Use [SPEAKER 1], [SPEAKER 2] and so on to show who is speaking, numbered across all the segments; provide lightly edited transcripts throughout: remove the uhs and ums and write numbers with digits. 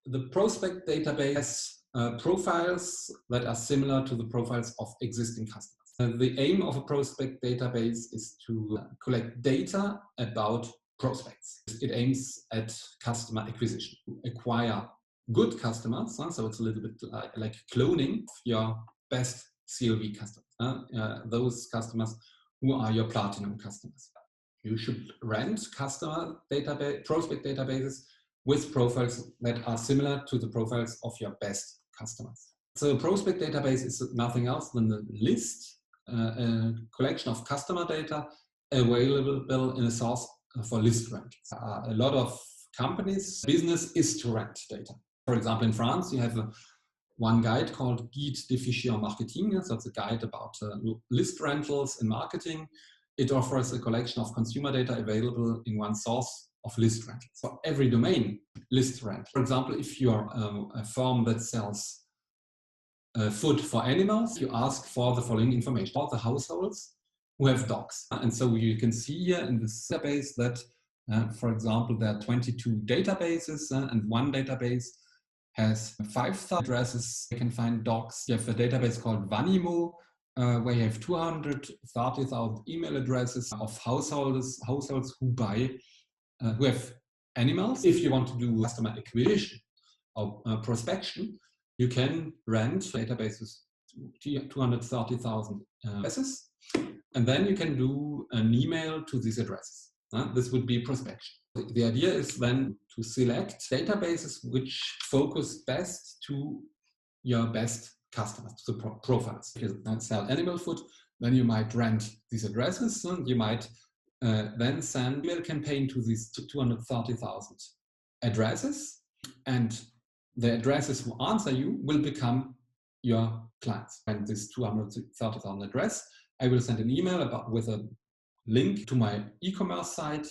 [SPEAKER 1] The prospect database has profiles that are similar to the profiles of existing customers. The aim of a prospect database is to collect data about prospects. It aims at customer acquisition, to acquire good customers. So it's a little bit like cloning of your best CLV customers, those customers who are your platinum customers. You should rent prospect databases with profiles that are similar to the profiles of your best customers. So a prospect database is nothing else than a list, a collection of customer data available in a source for list rent. A lot of companies' business is to rent data. For example, in France, you have one guide called Guide des fichiers marketing. So it's a guide about list rentals in marketing. It offers a collection of consumer data available in one source of list rentals. For every domain, list rent. For example, if you're a firm that sells food for animals, you ask for the following information about the households who have dogs. And so you can see here in this database that, for example, there are 22 databases, and one database has 5,000 addresses. You can find dogs. You have a database called Vanimo, where you have 230,000 email addresses of households who have animals. If you want to do customer acquisition or prospection, you can rent databases 230,000 addresses, and then you can do an email to these addresses. This would be prospection. The idea is then to select databases which focus best to your best customers, to the profiles. If you sell animal food, then you might rent these addresses, and you might then send a campaign to these 230,000 addresses, and the addresses who answer you will become your clients. And this 230,000 address, I will send an email with a link to my e-commerce site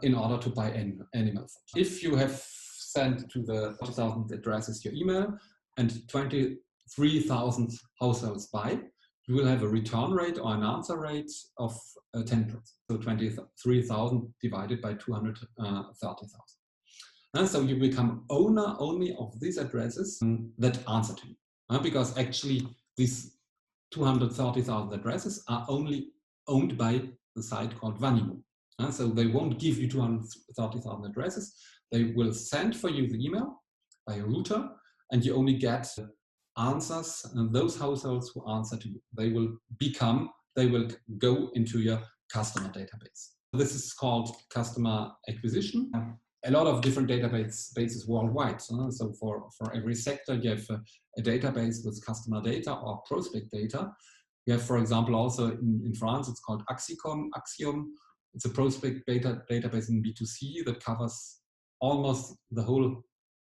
[SPEAKER 1] in order to buy animal food. If you have sent to the 40,000 addresses your email and 23,000 households buy, you will have a return rate or an answer rate of 10%. So 23,000 divided by 230,000. And so you become owner only of these addresses that answer to you. Because actually these 230,000 addresses are only owned by the site called Vanimo. So they won't give you 230,000 addresses. They will send for you the email by a router, and you only get answers, and those households who answer to you, they will go into your customer database. This is called customer acquisition. A lot of different databases worldwide. So for every sector, you have a database with customer data or prospect data. You have, for example, also in France, it's called Axiom. It's a prospect database in B2C that covers almost the whole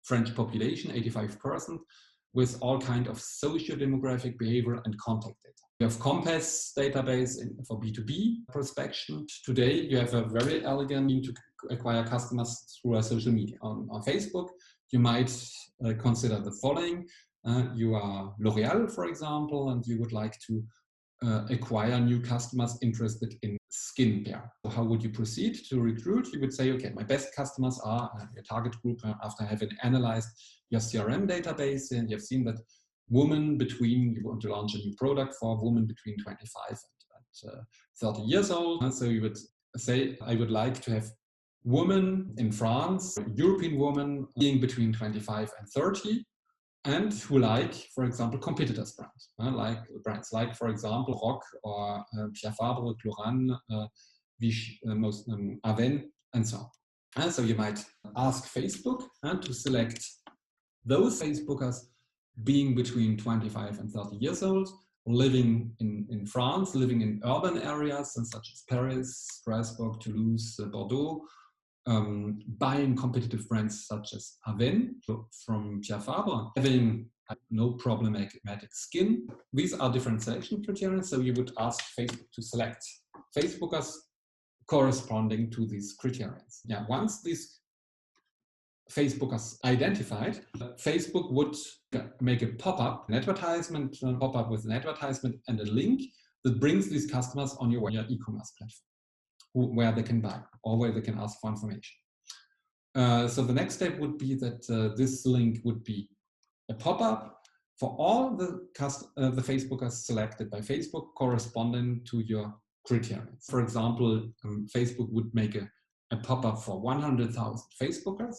[SPEAKER 1] French population, 85%, with all kinds of socio-demographic, behavior, and contact data. You have Compass database for B2B prospection. Today, you have a very elegant means to acquire customers through a social media. On Facebook, you might consider the following. You are L'Oréal, for example, and you would like to acquire new customers interested in skincare. So how would you proceed to recruit? You would say, okay, my best customers are your target group. After having analyzed your CRM database, and you've seen that you want to launch a new product for women between 25 and 30 years old. So you would say, I would like to have women in France, European women being between 25 and 30, and who like, for example, competitors brands, like for example, Rock or Pierre Fabre, Cloran, Aven, and so on. So you might ask Facebook to select those Facebookers being between 25 and 30 years old, living in France, living in urban areas such as Paris, Strasbourg, Toulouse, Bordeaux, buying competitive brands such as Aven from Pierre Fabre, having no problematic skin. These are different selection criteria, so you would ask Facebook to select Facebookers corresponding to these criteria. Once these Facebookers identified, Facebook would make a pop-up, an advertisement, pop-up with an advertisement and a link that brings these customers on your e-commerce platform, where they can buy or where they can ask for information. So the next step would be that this link would be a pop-up for all the Facebookers selected by Facebook corresponding to your criteria. For example, Facebook would make a pop-up for 100,000 Facebookers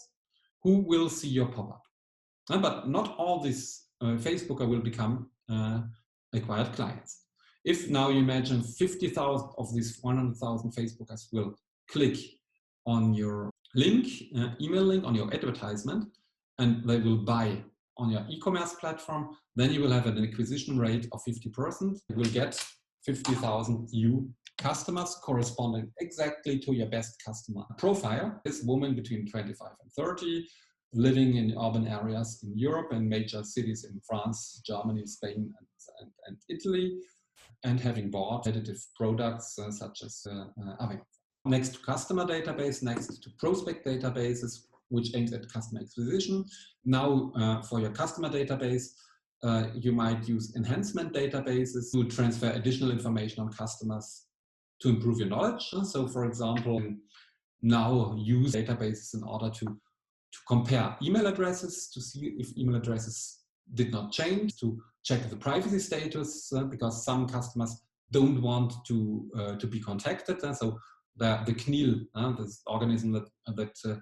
[SPEAKER 1] who will see your pop-up. But not all these Facebooker will become acquired clients. If now you imagine 50,000 of these 100,000 Facebookers will click on your link, email link on your advertisement, and they will buy on your e-commerce platform, then you will have an acquisition rate of 50%. You will get 50,000 new customers corresponding exactly to your best customer profile. This woman between 25 and 30, living in urban areas in Europe and major cities in France, Germany, Spain, and Italy, and having bought additive products such as Avignon. Next to customer database, next to prospect databases, which aims at customer acquisition. Now for your customer database, you might use enhancement databases to transfer additional information on customers to improve your knowledge. So for example, now use databases in order to compare email addresses to see if email addresses did not change, to check the privacy status, because some customers don't want to be contacted. So the CNIL, this organism that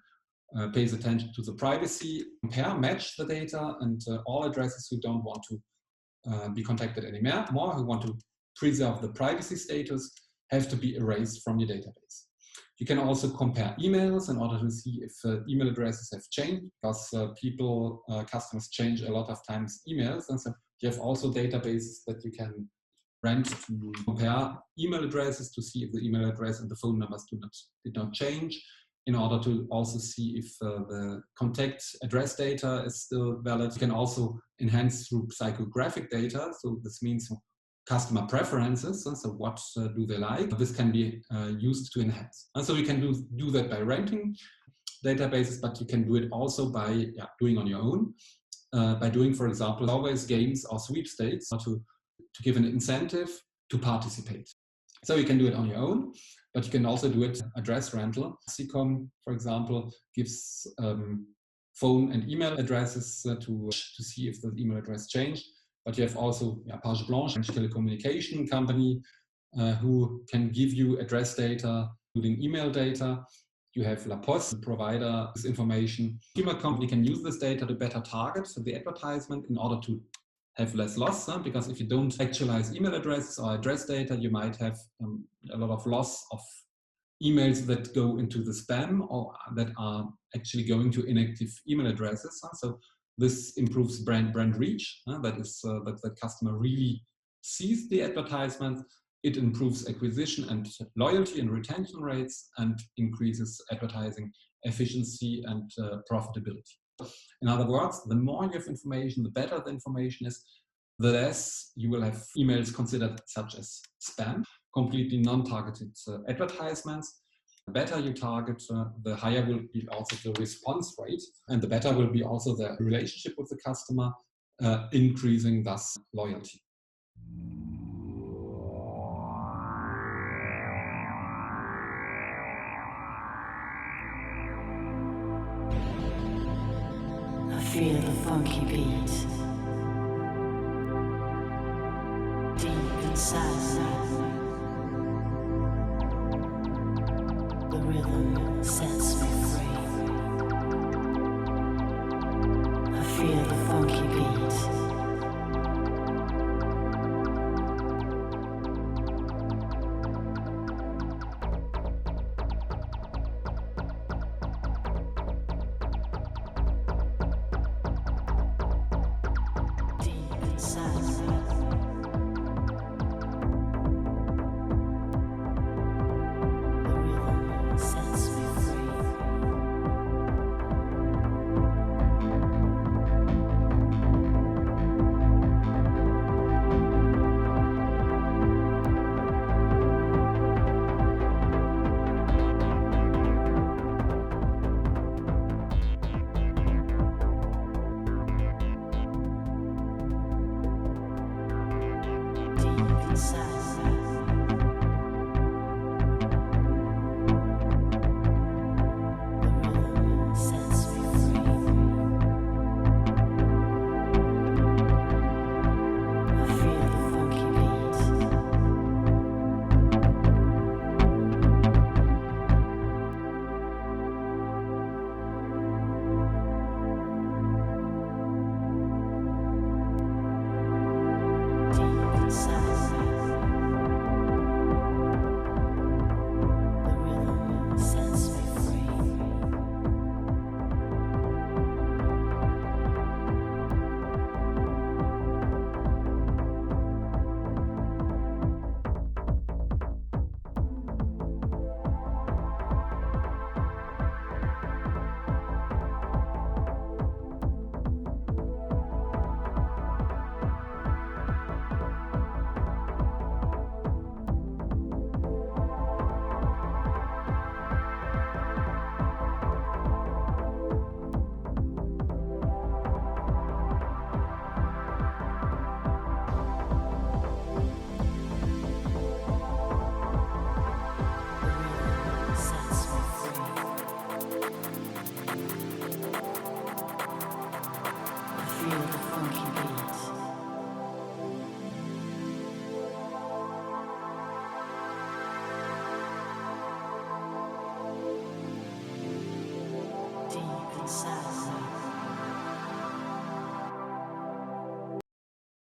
[SPEAKER 1] pays attention to the privacy, compare, match the data, and all addresses who don't want to be contacted anymore, who want to preserve the privacy status, have to be erased from your database. You can also compare emails in order to see if email addresses have changed, because customers change a lot of times emails, and so you have also databases that you can rent to compare email addresses to see if the email address and the phone numbers did not change, in order to also see if the contact address data is still valid. You can also enhance through psychographic data, so this means customer preferences, and so what do they like. This can be used to enhance. And so you can do that by renting databases, but you can do it also by doing on your own, by doing, for example, always games or sweepstakes to give an incentive to participate. So you can do it on your own, but you can also do it address rental. SECOM, for example, gives phone and email addresses to see if the email address changed. But you have also Page Blanche, a telecommunication company, who can give you address data, including email data. You have La Poste, the provider, this information. Consumer company can use this data to better target the advertisement in order to have less loss, because if you don't actualize email addresses or address data, you might have a lot of loss of emails that go into the spam or that are actually going to inactive email addresses. So this improves brand reach. That is that the customer really sees the advertisement. It improves acquisition and loyalty and retention rates, and increases advertising efficiency and profitability. In other words, the more you have information, the better the information is, the less you will have emails considered such as spam, completely non-targeted advertisements. The better you target, the higher will be also the response rate, and the better will be also the relationship with the customer, increasing thus loyalty.
[SPEAKER 2] Feel the funky beat deep inside. The rhythm sets me free. I feel the funky beat. Inside.